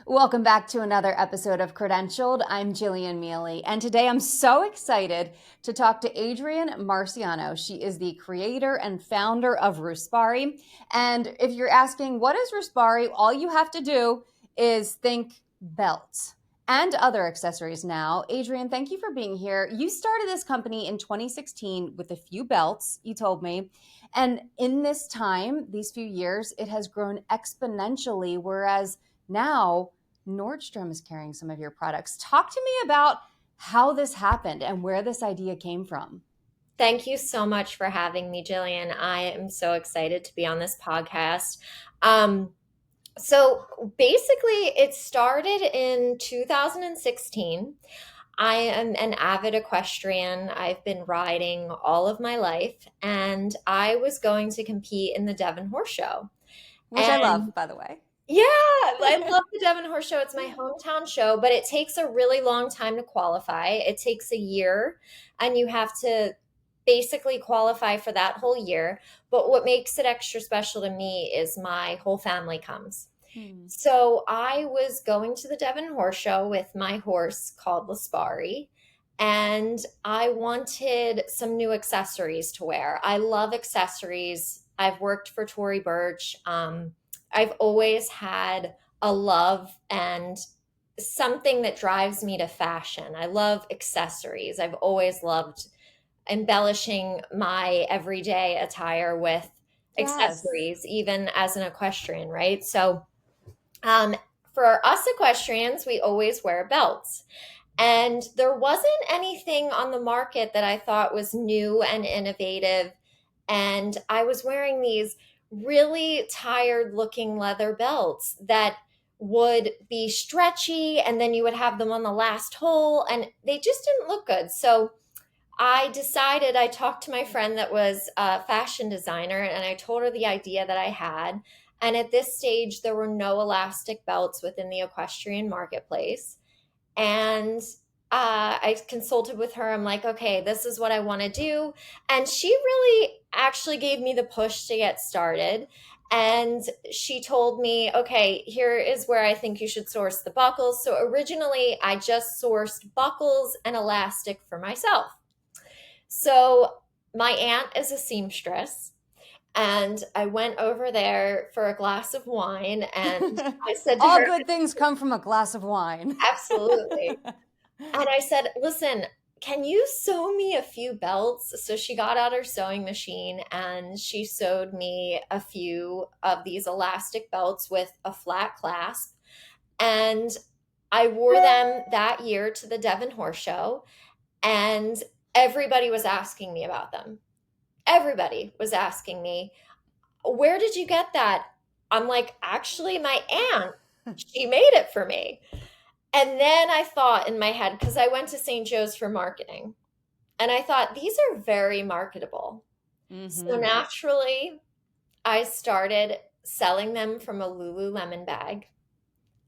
Welcome back to another episode of Credentialed. I'm Jillian Mealy, and today I'm so excited to talk to Adrienne Marciano. She is the creator and founder of Ruespari. And if you're asking, what is Ruespari? All you have to do is think belts and other accessories now. Adrienne, thank you for being here. You started this company in 2016 with a few belts, you told me. And in this time, these few years, it has grown exponentially, whereas now Nordstrom is carrying some of your products. Talk to me about how this happened and where this idea came from. Thank you so much for having me, Jillian. I am so excited to be on this podcast. Um, so basically, it started in 2016. I am an avid equestrian. I've been riding all of my life, and I was going to compete in the Devon Horse Show. Which I And love, by the way. yeah, I love the Devon Horse Show. It's my hometown show, but it takes a really long time to qualify. It takes a year, and you have to basically qualify for that whole year. But what makes it extra special to me is my whole family comes. Hmm. So I was going to the Devon Horse Show with my horse called Ruespari, and I wanted some new accessories to wear. I love accessories. I've worked for Tory Burch. I've always had a love and something that drives me to fashion. I love accessories. I've always loved embellishing my everyday attire with Yes. accessories, even as an equestrian, right? So, um, for us equestrians, we always wear belts. And there wasn't anything on the market that I thought was new and innovative. And I was wearing these really tired looking leather belts that would be stretchy, and then you would have them on the last hole, and they just didn't look good. So I talked to my friend that was a fashion designer, and I told her the idea that I had. And at this stage, there were no elastic belts within the equestrian marketplace. And I consulted with her. I'm like, okay, this is what I want to do. And she really actually gave me the push to get started. And she told me, okay, here is where I think you should source the buckles. So originally, I just sourced buckles and elastic for myself. So my aunt is a seamstress. And I went over there for a glass of wine. And I said to All her, good things come from a glass of wine. absolutely. And I said, listen, can you sew me a few belts? So she got out her sewing machine and she sewed me a few of these elastic belts with a flat clasp. And I wore them that year to the Devon Horse Show, and everybody was asking me about them. Everybody was asking me, where did you get that? I'm like, actually, my aunt, she made it for me. And then I thought in my head, because I went to St. Joe's for marketing, and I thought these are very marketable. So Hmm. naturally, I started selling them from a Lululemon bag.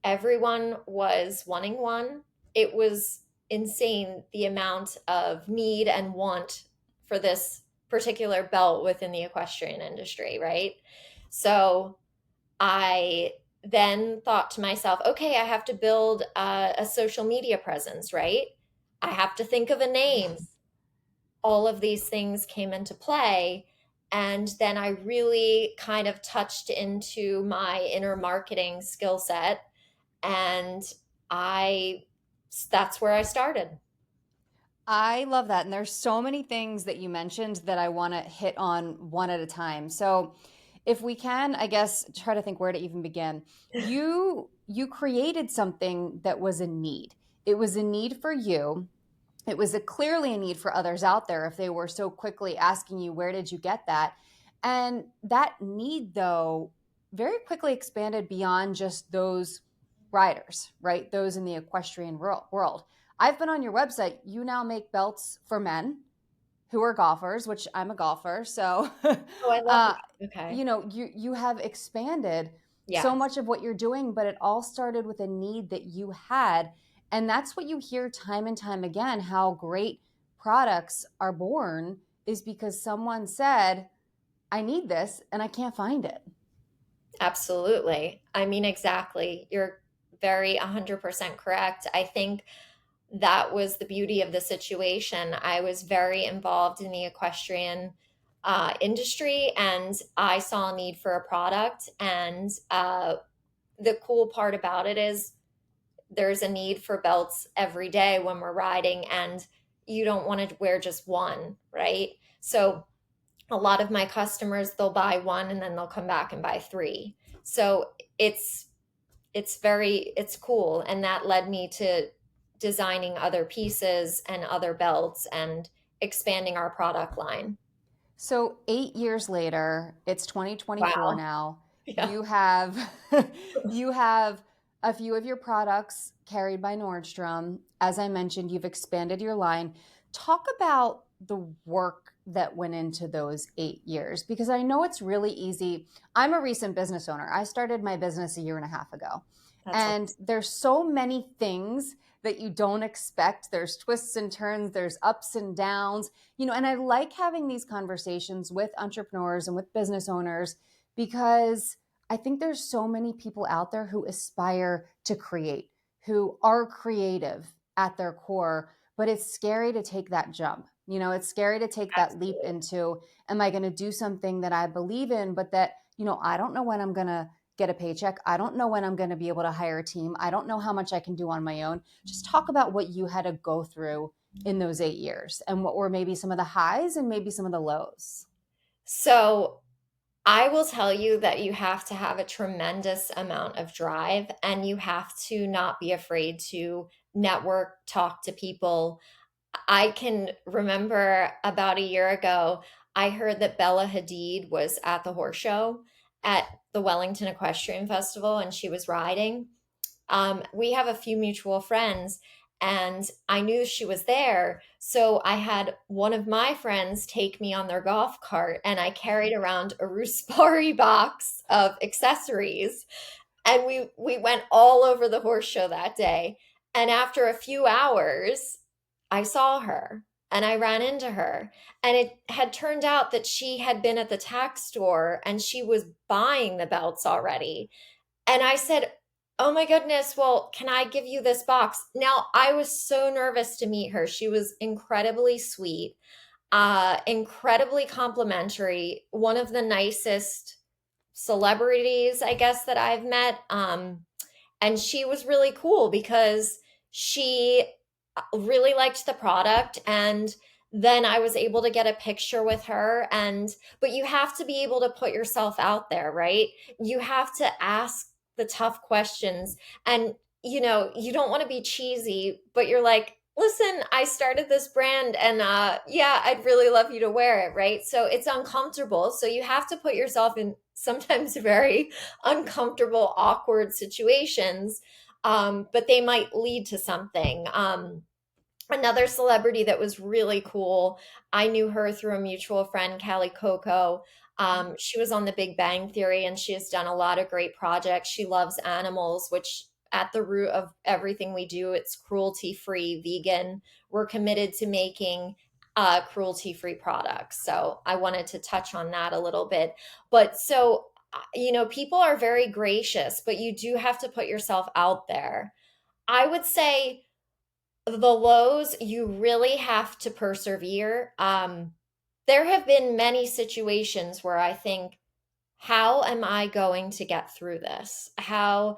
Everyone was wanting one. It was insane the amount of need and want for this particular belt within the equestrian industry, right? So I then thought to myself, okay, I have to build a social media presence, right? I have to think of a name. Yes. All of these things came into play. And then I really kind of touched into my inner marketing skill set. And I, that's where I started. I love that. And there's so many things that you mentioned that I want to hit on one at a time. So if we can, I guess, try to think where to even begin. You created something that was a need. It was a need for you. It was clearly a need for others out there if they were so quickly asking you, where did you get that? And that need, though, very quickly expanded beyond just those riders, right? Those in the equestrian world. I've been on your website. You now make belts for men who are golfers, which I'm a golfer. So, Oh, I love uh, that. Okay. you have expanded Yeah, so much of what you're doing, but it all started with a need that you had. And that's what you hear time and time again, how great products are born is because someone said, I need this and I can't find it. absolutely. I mean, exactly. You're very 100% correct. I think that was the beauty of the situation. I was very involved in the equestrian industry, and I saw a need for a product. And the cool part about it is there's a need for belts every day when we're riding, and you don't want to wear just one, right? So a lot of my customers, they'll buy one and then they'll come back and buy three. So it's it's cool, and that led me to designing other pieces and other belts and expanding our product line. So 8 years later, it's 2024 Wow. now. Yeah. You have you have a few of your products carried by Nordstrom. As I mentioned, you've expanded your line. Talk about the work that went into those 8 years, because I know it's really easy. I'm a recent business owner. I started my business a year and a half ago. That's a And there's so many things that you don't expect. There's twists and turns, there's ups and downs, and I like having these conversations with entrepreneurs and with business owners, because I think there's so many people out there who aspire to create, who are creative at their core, but it's scary to take that jump. It's scary to take that leap absolutely. into, am I going to do something that I believe in, but that, I don't know when I'm going to get a paycheck. I don't know when I'm going to be able to hire a team. I don't know how much I can do on my own. Just talk about what you had to go through in those 8 years, and what were maybe some of the highs and maybe some of the lows. So I will tell you that you have to have a tremendous amount of drive, and you have to not be afraid to network, talk to people. I can remember about a year ago, I heard that Bella Hadid was at the horse show at the Wellington Equestrian Festival, and she was riding. We have a few mutual friends, and I knew she was there. So I had one of my friends take me on their golf cart, and I carried around a Ruspari box of accessories, and we went all over the horse show that day. And after a few hours, I saw her and I ran into her. And it had turned out that she had been at the tack store and she was buying the belts already. And I said, "Oh my goodness, well, can I give you this box?" Now, I was so nervous to meet her. She was incredibly sweet, incredibly complimentary, one of the nicest celebrities, I guess, that I've met. And she was really cool because she really liked the product. And then I was able to get a picture with her. But you have to be able to put yourself out there, right? You have to ask the tough questions. And, you don't want to be cheesy, but you're like, "Listen, I started this brand, and yeah, I'd really love you to wear it," right? So it's uncomfortable. So you have to put yourself in sometimes very uncomfortable, awkward situations, but they might lead to something. Another celebrity that was really cool, I knew her through a mutual friend, Callie Coco. She was on The Big Bang Theory, and she has done a lot of great projects. She loves animals, which at the root of everything we do, it's cruelty free, vegan. We're committed to making cruelty free products. So I wanted to touch on that a little bit. But so, people are very gracious, but you do have to put yourself out there. I would say the lows, you really have to persevere. There have been many situations where I think, how am I going to get through this? Mhm.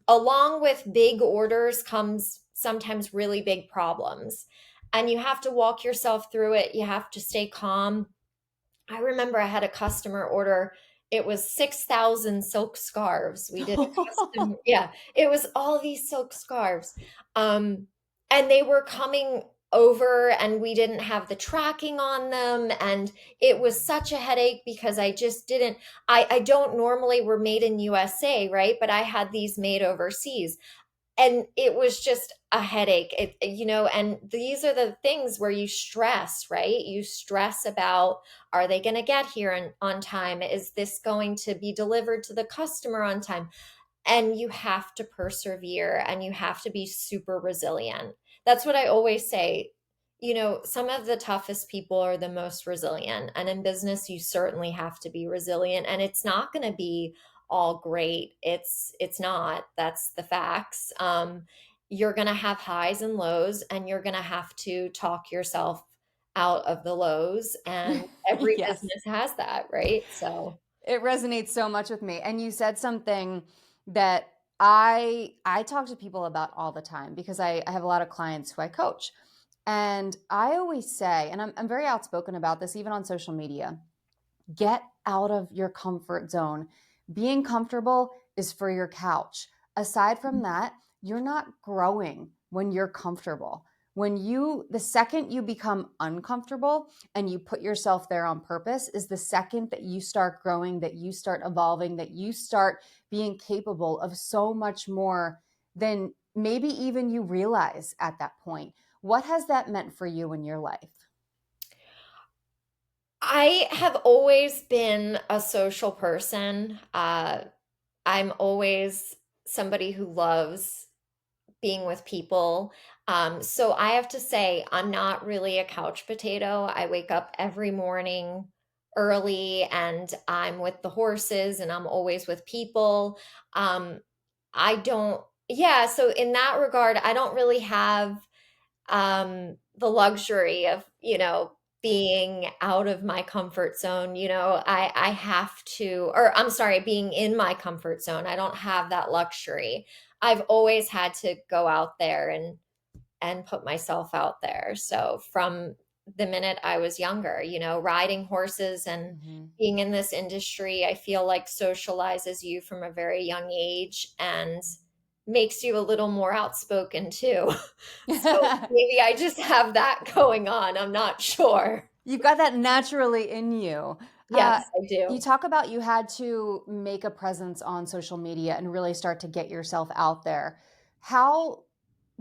Along with big orders comes sometimes really big problems. And you have to walk yourself through it. You have to stay calm. I remember I had a customer order. It was 6,000 silk scarves. We did a custom, yeah, it was all these silk scarves. Um, and they were coming over, and we didn't have the tracking on them. And it was such a headache because I just didn't, I don't normally, we're made in USA, right? But I had these made overseas, and it was just a headache. And these are the things where you stress, right? You stress about, are they going to get here on time? Is this going to be delivered to the customer on time? And you have to persevere, and you have to be super resilient. That's what I always say. Some of the toughest people are the most resilient, and in business you certainly have to be resilient, and it's not going to be all great. It's not. That's the facts. You're going to have highs and lows, and you're going to have to talk yourself out of the lows, and every Yes. business has that, right? So, It resonates so much with me. And you said something that I talk to people about all the time because I have a lot of clients who I coach. And I always say, and I'm very outspoken about this, even on social media, get out of your comfort zone. Being comfortable is for your couch. Aside from that, you're not growing when you're comfortable. The second you become uncomfortable and you put yourself there on purpose, is the second that you start growing, that you start evolving, that you start being capable of so much more than maybe even you realize at that point. What has that meant for you in your life? I have always been a social person. I'm always somebody who loves being with people. So I have to say, I'm not really a couch potato. I wake up every morning early and I'm with the horses and I'm always with people. Um, I don't, yeah, so in that regard, I don't really have the luxury of, being out of my comfort zone. I have to, or I'm sorry, being in my comfort zone. I don't have that luxury. I've always had to go out there and put myself out there. So from the minute I was younger, riding horses and Mhm. being in this industry, I feel like socializes you from a very young age and makes you a little more outspoken too. So maybe I just have that going on. I'm not sure. You've got that naturally in you. Yes, I You do. talk about you had to make a presence on social media and really start to get yourself out there. How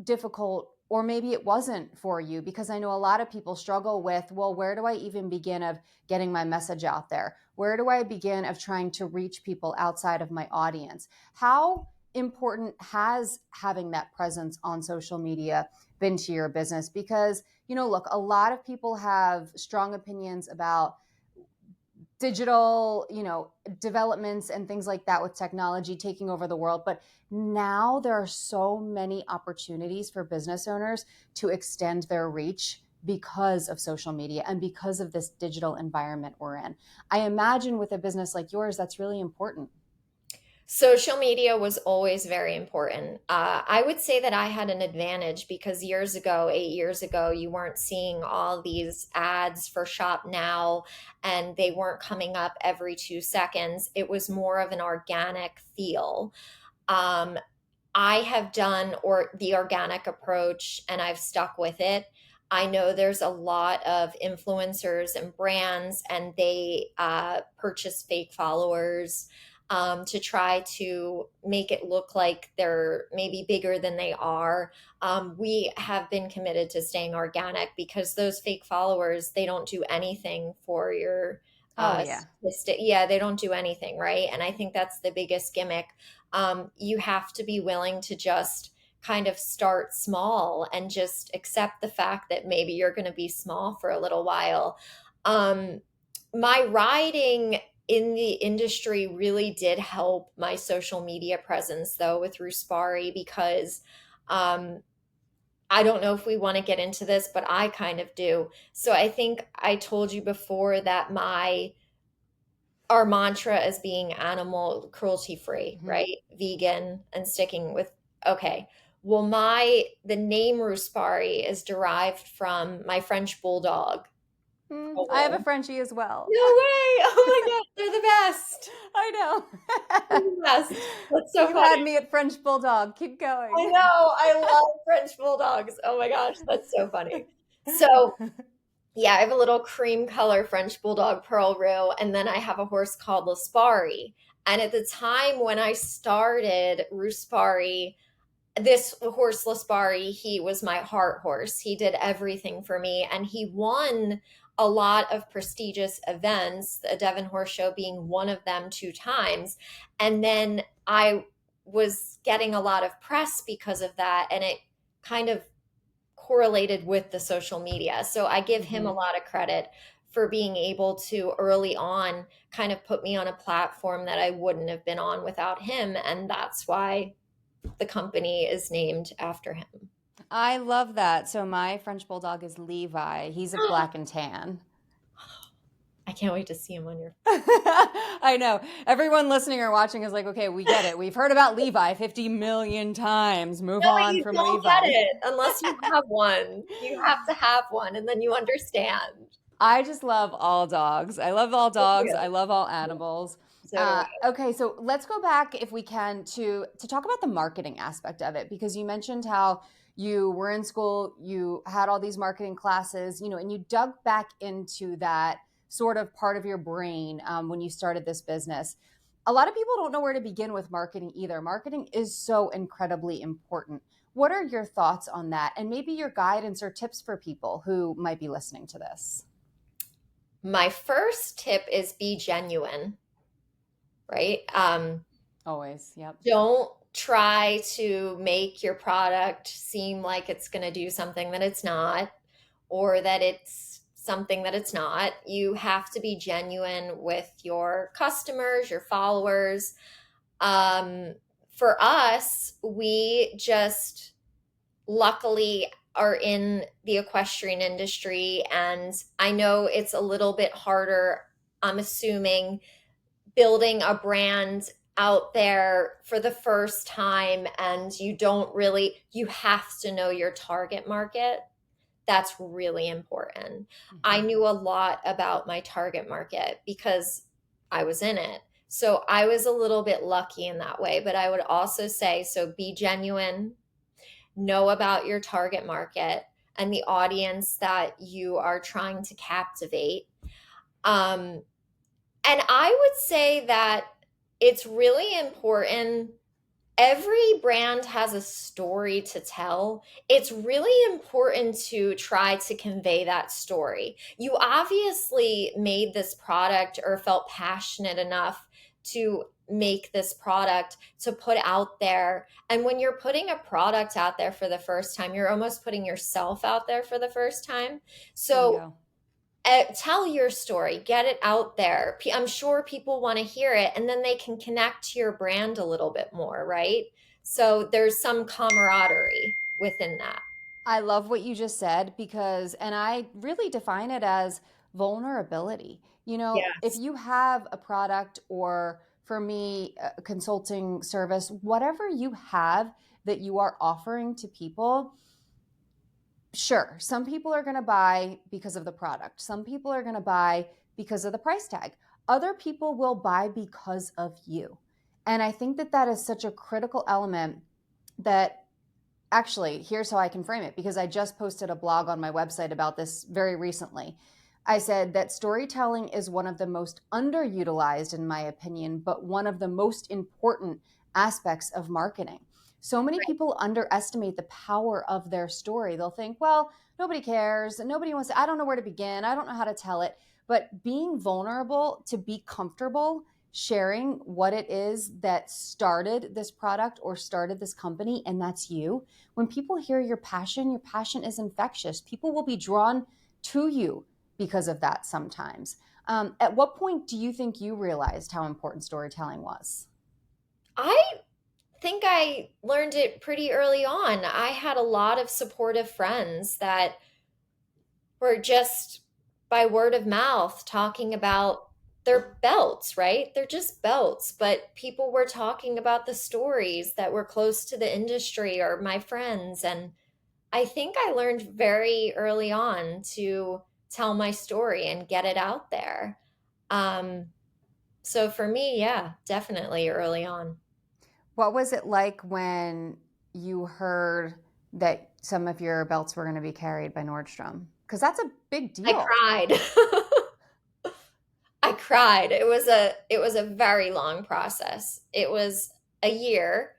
difficult, or maybe it wasn't for you, because I know a lot of people struggle with, well, where do I even begin of getting my message out there? Where do I begin of trying to reach people outside of my audience? How important has having that presence on social media been to your business? Because, look, a lot of people have strong opinions about digital, developments and things like that with technology taking over the world. But now there are so many opportunities for business owners to extend their reach because of social media and because of this digital environment we're in. I imagine with a business like yours, that's really important. Social media was always very important. I would say that I had an advantage because years ago, 8 years ago, you weren't seeing all these ads for Shop Now and they weren't coming up every 2 seconds. It was more of an organic feel. Um, I have done or the organic approach and I've stuck with it. I know there's a lot of influencers and brands, and they purchase fake followers to try to make it look like they're maybe bigger than they are. We have been committed to staying organic because those fake followers, they don't do anything for your Oh, yeah. statistic. Yeah, they don't do anything, right? And I think that's the biggest gimmick. You have to be willing to just kind of start small and just accept the fact that maybe you're going to be small for a little while. Um, my writing in the industry really did help my social media presence, though, with Ruspari, because um, I don't know if we want to get into this, but I kind of do. So I think I told you before that our mantra is being animal cruelty free, Mhm. right? Vegan and sticking with, okay. Well, the name Ruspari is derived from my French bulldog. I have a Polo. Frenchie as well. No way. Oh my God. They're the best. I They're know. the best. That's so You had funny. me at French Bulldog. Keep I going. know. I love French bulldogs. Oh my gosh. That's so funny. So, yeah, I have a little cream color French bulldog Pearl Roux, and then I have a horse called Laspari. And at the time when I started Ruspari, this horse Laspari, he was my heart horse. He did everything for me, and he won a lot of prestigious events, the Devon Horse Show being one of them 2 times. And then I was getting a lot of press because of that, and it kind of correlated with the social media. So I give him a Mhm. lot of credit for being able to early on kind of put me on a platform that I wouldn't have been on without him. And that's why the company is named after him. I love that. So my French bulldog is Levi. He's a black and tan. I can't wait to see him on your. I know. Everyone listening or watching is like, okay, we get it. We've heard about Levi 50 million times. Move No, but on you from don't get Levi. it unless you have one. You have to have one, and then you understand. I just love all dogs. I love all dogs. I Yeah, love all animals. so do Okay, so let's go back, if we can, to talk about the marketing aspect of it, because you mentioned how you were in school, you had all these marketing classes, and you dug back into that sort of part of your brain when you started this business. A lot of people don't know where to begin with marketing either. Marketing is so incredibly important. What are your thoughts on that, and maybe your guidance or tips for people who might be listening to this? my first tip is be genuine, right? Always. Yep. Don't try to make your product seem like it's going to do something that it's not, or that it's something that it's not. You have to be genuine with your customers, your followers. Um, for us, we just luckily are in the equestrian industry, and I know it's a little bit harder, I'm assuming, building a brand out there for the first time, and you have to know your target market. That's really important. I Mhm. knew a lot about my target market because I was in it. So I was a little bit lucky in that way, but I would also say, so be genuine, know about your target market and the audience that you are trying to captivate. Um, and I would say that it's really important. Every brand has a story to tell. It's really important to try to convey that story. You obviously made this product or felt passionate enough to make this product to put out there. And when you're putting a product out there for the first time, you're almost putting yourself out there for the first time. So Bingo. tell your story, get it out there. I'm sure people want to hear it, and then they can connect to your brand a little bit more, right? So there's some camaraderie within that. I love what you just said because, and I really define it as vulnerability. If Yes. you have a product or for me, a consulting service, whatever you have that you are offering to people, sure, some people are going to buy because of the product. Some people are going to buy because of the price tag. Other people will buy because of you. And I think that that is such a critical element that actually, here's how I can frame it because I just posted a blog on my website about this very recently. I said that storytelling is one of the most underutilized, in my opinion, but one of the most important aspects of marketing. So many Right. people underestimate the power of their story. They'll think, well, nobody cares. Nobody wants to, I don't know where to begin. I don't know how to tell it. But being vulnerable to be comfortable sharing what it is that started this product or started this company, and that's you. When people hear your passion is infectious. People will be drawn to you because of that sometimes. At what point do you think you realized how important storytelling was? I think I learned it pretty early on. I had a lot of supportive friends that were just by word of mouth talking about their belts, right? They're just belts, but people were talking about the stories that were close to the industry or my friends. And I think I learned very early on to tell my story and get it out there. Um, so for me, yeah, definitely early on. What was it like when you heard that some of your belts were going to be carried by Nordstrom? Because that's a big I deal. cried. I cried. It was a very long process. It was a year.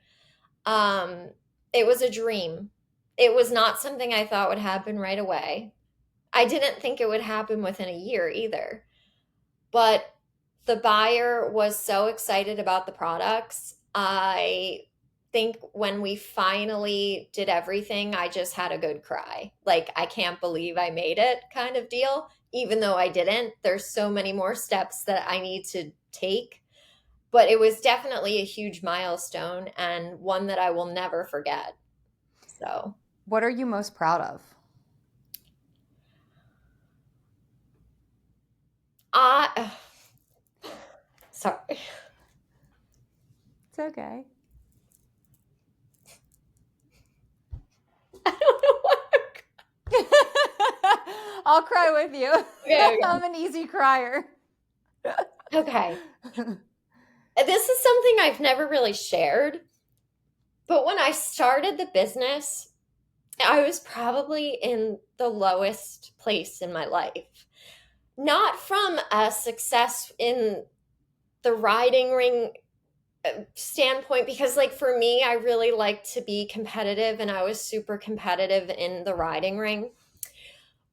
Um, it was a dream. It was not something I thought would happen right away. I didn't think it would happen within a year either. But the buyer was so excited about the products. I think when we finally did everything, I just had a good cry. Like, I can't believe I made it kind of deal. Even though I didn't, there's so many more steps that I need to take. But it was definitely a huge milestone and one that I will never forget. So, What are you most proud of? I, sorry. It's okay. I don't know what. I'll cry with you. Okay, I'm an easy crier. okay. This is something I've never really shared, but when I started the business, I was probably in the lowest place in my life. Not from a success in the riding ring standpoint, because, like, for me, I really like to be competitive and I was super competitive in the riding ring.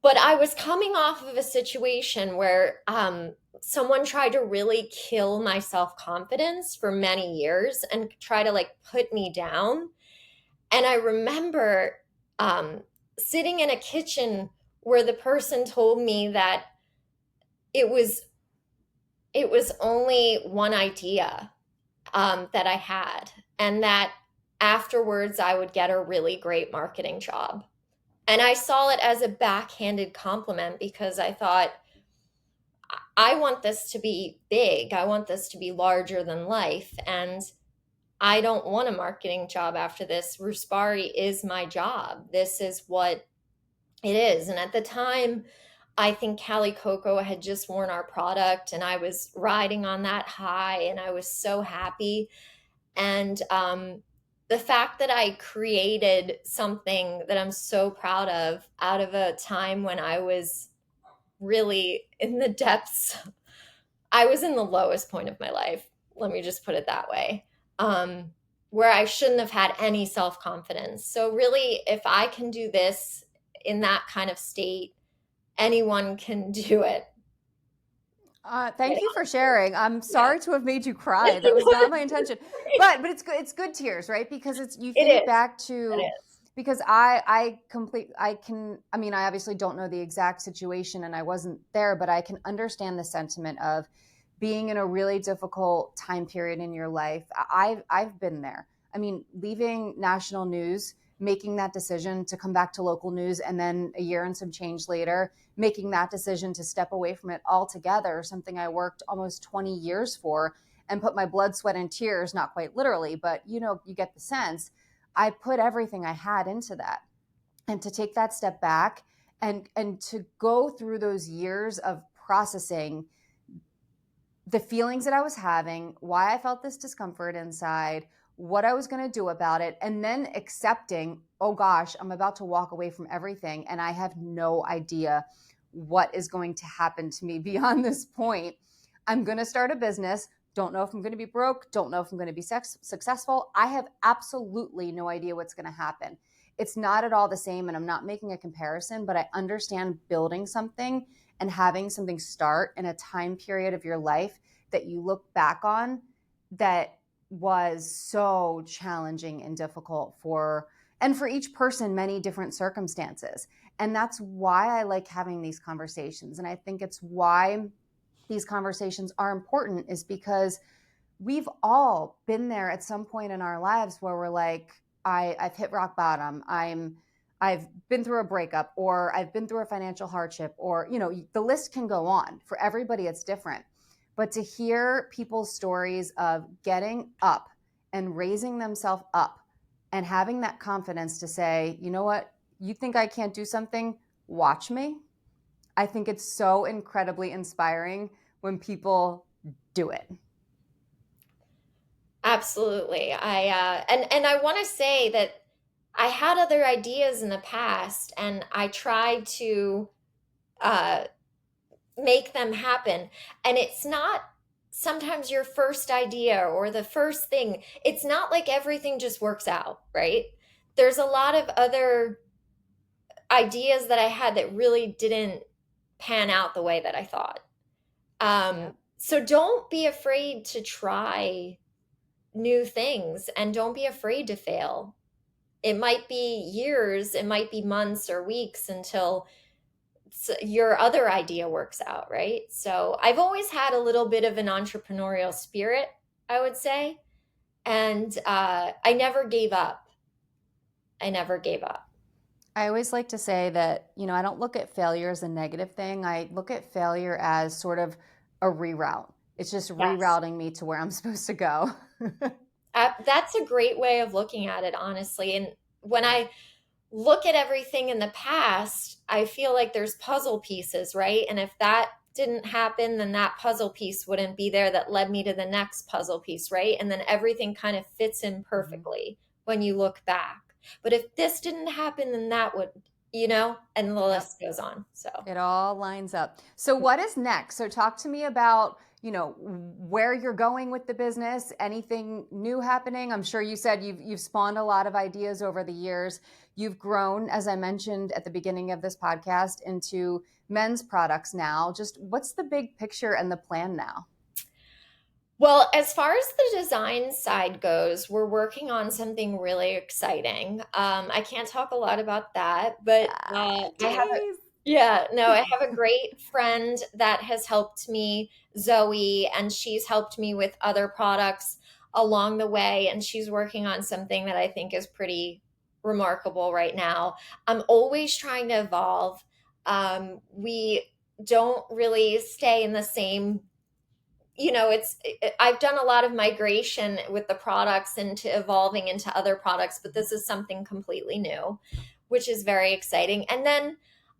But I was coming off of a situation where someone tried to really kill my self confidence for many years and try to like put me down. And I remember um, sitting in a kitchen where the person told me that it was it was only one idea that I had, and that afterwards I would get a really great marketing job. And I saw it as a backhanded compliment because I thought, I want this to be big. I want this to be larger than life. And I don't want a marketing job after this. Ruspari is my job. This is what it is. And at the time, I think Cali Coco had just worn our product and I was riding on that high and I was so happy. And the fact that I created something that I'm so proud of out of a time when I was really in the depths, I was in the lowest point of my life. Let me just put it that way. Um, where I shouldn't have had any self confidence. So, really, if I can do this in that kind of state, anyone can do it. Thank you for sharing. I'm Yeah. sorry to have made you cry. That was not my intention. But it's good. It's good tears, right? Because it's you It think is. back It to is. because I obviously don't know the exact situation and I wasn't there, but I can understand the sentiment of being in a really difficult time period in your life. I've been there. I mean, leaving national news, making that decision to come back to local news, and then a year and some change later, making that decision to step away from it altogether, something I worked almost 20 years for and put my blood, sweat, and tears, not quite literally, but you get the sense. I put everything I had into that. And to take that step back and to go through those years of processing the feelings that I was having, why I felt this discomfort inside, what I was going to do about it, and then accepting, oh gosh, I'm about to walk away from everything and I have no idea what is going to happen to me beyond this point. I'm going to start a business. Don't know if I'm going to be broke. Don't know if I'm going to be successful. I have absolutely no idea what's going to happen. It's not at all the same, and I'm not making a comparison, but I understand building something and having something start in a time period of your life that you look back on that was so challenging and difficult for each person, many different circumstances. And that's why I like having these conversations. And I think it's why these conversations are important, is because we've all been there at some point in our lives where we're like, I've hit rock bottom. I've been through a breakup, or I've been through a financial hardship, or, the list can go on. For everybody, it's different. But to hear people's stories of getting up and raising themselves up and having that confidence to say, you know what, you think I can't do something? Watch me. I think it's so incredibly inspiring when people do it. Absolutely. And I want to say that I had other ideas in the past and I tried to uh make them happen. And it's not sometimes your first idea or the first thing. It's not like everything just works out, right? There's a lot of other ideas that I had that really didn't pan out the way that I thought. Yeah. So don't be afraid to try new things and don't be afraid to fail. It might be years, it might be months or weeks until your other idea works out, right? So I've always had a little bit of an entrepreneurial spirit, I would say. And I never gave up. I never gave up. I always like to say that, I don't look at failure as a negative thing. I look at failure as sort of a reroute. It's just Yes. rerouting me to where I'm supposed to go. That's a great way of looking at it, honestly. And when I look at everything in the past, I feel like there's puzzle pieces, right? And if that didn't happen, then that puzzle piece wouldn't be there that led me to the next puzzle piece, right? And then everything kind of fits in Mhm. perfectly when you look back. But if this didn't happen, then that would, and the Yep. list goes on. So, It all lines up. So what is next? So talk to me about, where you're going with the business, anything new happening. I'm sure you said you've spawned a lot of ideas over the years. You've grown, as I mentioned at the beginning of this podcast, into men's products now. Just what's the big picture and the plan now? well, as far as the design side goes, we're working on something really exciting. I can't talk a lot about that, but I have a Tease. yeah, no, I have a great friend that has helped me, Zoe, and she's helped me with other products along the way, and she's working on something that I think is pretty remarkable right now. I'm always trying to evolve. We don't really stay in the same I've done a lot of migration with the products into evolving into other products, but this is something completely new, which is very exciting. And then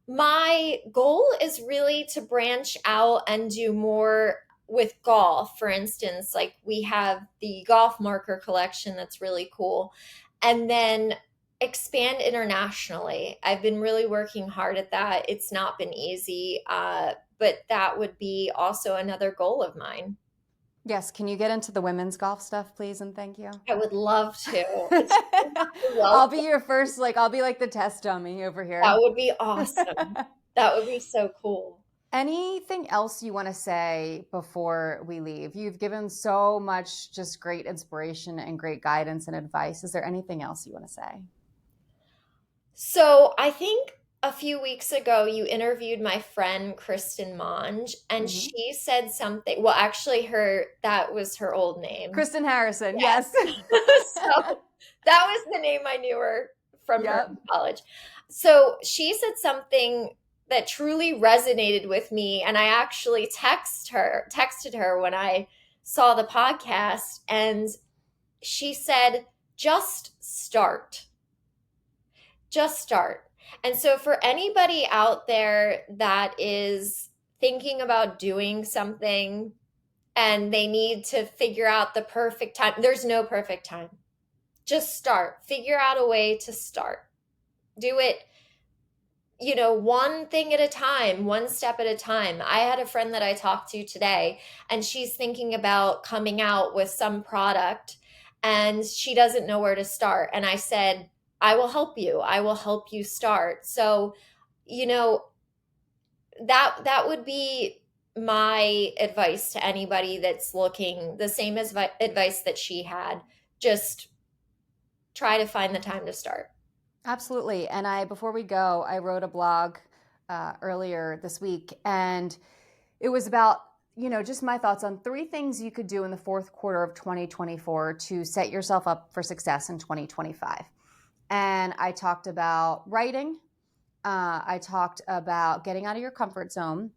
my goal is really to branch out and do more with golf. For instance, like we have the golf marker collection that's really cool. And then expand internationally. I've been really working hard at that. It's not been easy, but that would be also another goal of mine. Yes, can you get into the women's golf stuff, please, and thank you? I would love to. It's well, I'll be your first, I'll be like the test dummy over that here. would be awesome. That would be so cool. Anything else you want to say before we leave? You've given so much just great inspiration and great guidance and advice. Is there anything else you want to say? So I think a few weeks ago you interviewed my friend Kristen Monge, and Hmm. she said something. Well, actually, her that was her old name. Kristen Harrison, yes. Yes. So that was the name I knew her from her Yep. in college. So she said something that truly resonated with me, and I actually texted her when I saw the podcast, and she said, "Just start. Just start." And so for anybody out there that is thinking about doing something and they need to figure out the perfect time, there's no perfect time. Just start. Figure out a way to start. Do it, one thing at a time, one step at a time. I had a friend that I talked to today, and she's thinking about coming out with some product and she doesn't know where to start. And I said, I will help you. I will help you start. So, you know, that would be my advice to anybody that's looking, the same as advice that she had. Just try to find the time to start. Absolutely. And before we go, I wrote a blog earlier this week, and it was about, just my thoughts on three things you could do in the fourth quarter of 2024 to set yourself up for success in 2025. And I talked about writing. I talked about getting out of your comfort zone.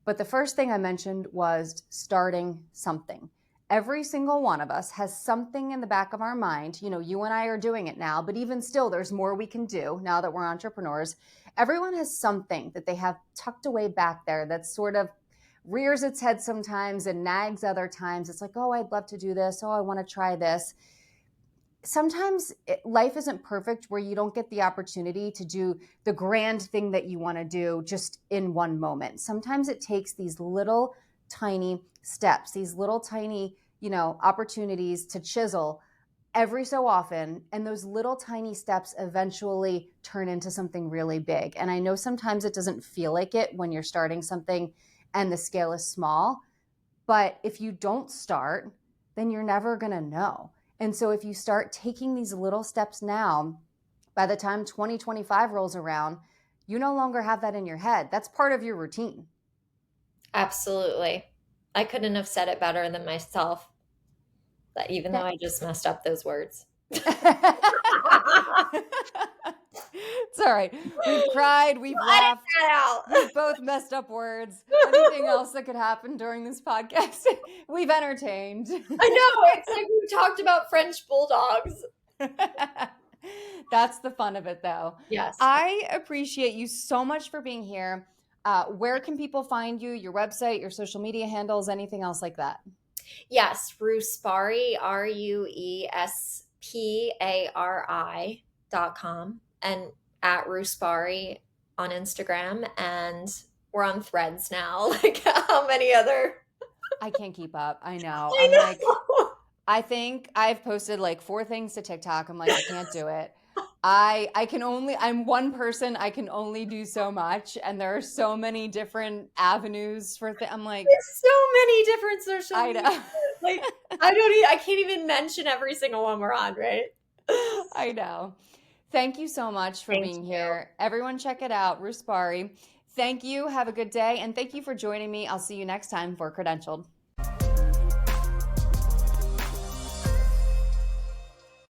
But the first thing I mentioned was starting something. Every single one of us has something in the back of our mind. You and I are doing it now, but even still, there's more we can do now that we're entrepreneurs. Everyone has something that they have tucked away back there that sort of rears its head sometimes and nags other times. It's like, oh, I'd love to do this. Oh, I want to try this. Sometimes life isn't perfect where you don't get the opportunity to do the grand thing that you want to do just in one moment. Sometimes it takes these little tiny steps, these little tiny, opportunities to chisel every so often. And those little tiny steps eventually turn into something really big. And I know sometimes it doesn't feel like it when you're starting something and the scale is small. But if you don't start, then you're never going to know. And so if you start taking these little steps now, by the time 2025 rolls around, you no longer have that in your head. That's part of your routine. Absolutely. I couldn't have said it better than myself, that even though I just messed up those words. It's all right. We've cried, we've laughed, we've both messed up words. Anything else that could happen during this podcast, we've entertained. I know. It's like we talked about French bulldogs. That's the fun of it, though. Yes. I appreciate you so much for being here. Where can people find you? Your website, your social media handles, anything else like that? Yes, Ruespari, Ruespari.com, and at Ruespari on Instagram, and we're on Threads now. Like how many other? I can't keep up. I know. I know. I think I've posted like 4 things to TikTok. I'm like, I can't do it. I'm one person. I can only do so much. And there are so many different avenues for I'm like, there's so many different social media. I know. Like, I can't even mention every single one we're on, right? I know. Thank you so much for being here. Everyone check it out, Ruespari. Thank you. Have a good day. And thank you for joining me. I'll see you next time for Credentialed.